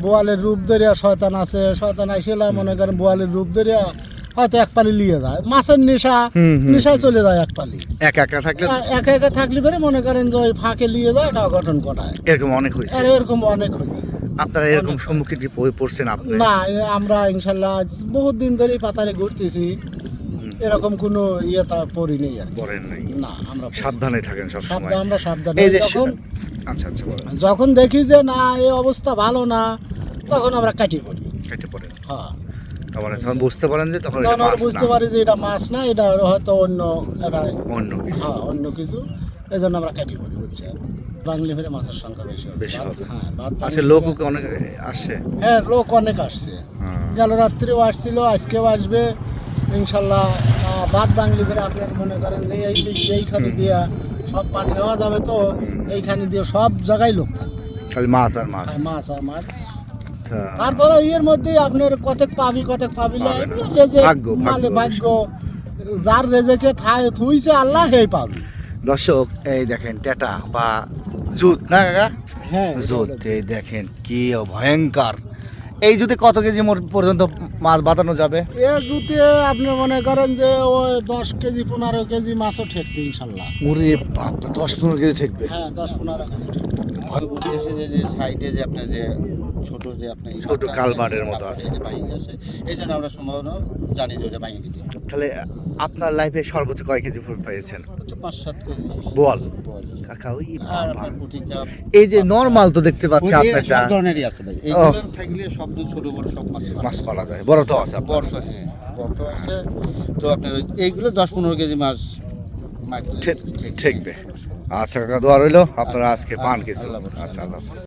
বোয়ালের রূপ ধরিয়া শয়তান আছে, শয়তান আইসিলা মনে করেন বোয়ালের রূপ ধরিয়া হয়তো এক পালি লিয়ে যায়, মাছের নেশায় চলে যায় এক পালি। একা একা থাকলে একা একা থাকলে পরে মনে করেন যে ওই ফাঁকে লিয়ে যায়, এটা অঘটন ঘটায়। এরকম অনেক হয়েছে, এরকম অনেক হয়েছে। আপনারা এরকম সম্মুখীন কি পড়ছেন আপনি? না, আমরা ইনশাল্লাহ বহুত দিন ধরেই পাতারে ঘুরতেছি, এরকম কোনো তা পড়িনি আর কি। পড়েন নাই? না, আমরা সাবধানে থাকেন সব সময়। আমরা সাবধানে। এই যে যখন বলেন। যখন দেখি যে না এই অবস্থা ভালো না, তখন আমরা কাটি পড়ি। কেটে পড়েন? হ্যাঁ, তার মানে তখন বুঝতে পারেন যে তখন এটা তখন আমরা মাছ না, বুঝতে পারি যে এটা মাছ না, এটা হয়তো অন্য কিছু। হ্যাঁ, অন্য কিছু। এই জন্য আমরা কাটি পড়ি, বুঝছেন। বাঙালি ফেরে মাছের সংখ্যা বেশি হবে। হ্যাঁ, আচ্ছা, লোকও অনেক আসছে। হ্যাঁ, লোক অনেক আসছে। গেল রাত্রেও আসছিল, আজকেও আসবে ইনশাল্লাহ। বাদ বাঙালি ফেরে আপনার মনে করেন যে এইখানে দিয়া সব পানি নেওয়া যাবে, তো এইখানে দিয়ে সব জায়গায় লোক থাকবে, খালি মাছ আর মাছ। মাছ আর মাছ। তারপরে এর মধ্যে আপনার কতক পাবি ভাগ্য, যার রেজেকে থুইছে আল্লাহ সেই পাবি। দর্শক, এই দেখেন টেটা বা জুত না কাকা? হ্যাঁ, জুত। এই দেখেন কি ভয়ঙ্কর। এই জুতে কত কেজি পর্যন্ত মাছ বাঁধানো যাবে? এ জুতে আপনি মনে করেন যে ওই 10 কেজি 15 কেজি মাছও ঠেকবে ইনশাল্লাহ। ওরে বাপ, 10-15 কেজি ঠেকবে? হ্যাঁ, 10-15 কেজি। সাইডে যে আপনার যে ছোট কালবারের মতো আছে, এই জন্য আমরা সম্ভাবনা জানি যে ওটা ভাঙিয়ে দিতে। তাহলে আপনার লাইফে সর্বোচ্চ কয় কেজি পেয়েছেন? 5-7 কেজি বল কাকা। ওই আর বাবা, আপনার পুঁটি চাপ এই যে নরমাল তো দেখতে পাচ্ছি আপনারটা। সব ধরনেরই আছে ভাই, এইগুলো থাকলে সব ছোট বড় সব মাছ পালা যায়, বড় তো আছে আপনার? বড়, হ্যাঁ বড় আছে। তো আপনার এইগুলো 10-15 কেজি মাছ ঠেকবে। আচ্ছা কাকা, দোয়া রইলো আপনারা আজকে পান কিছু। আচ্ছা, আল্লাহ হাফেজ।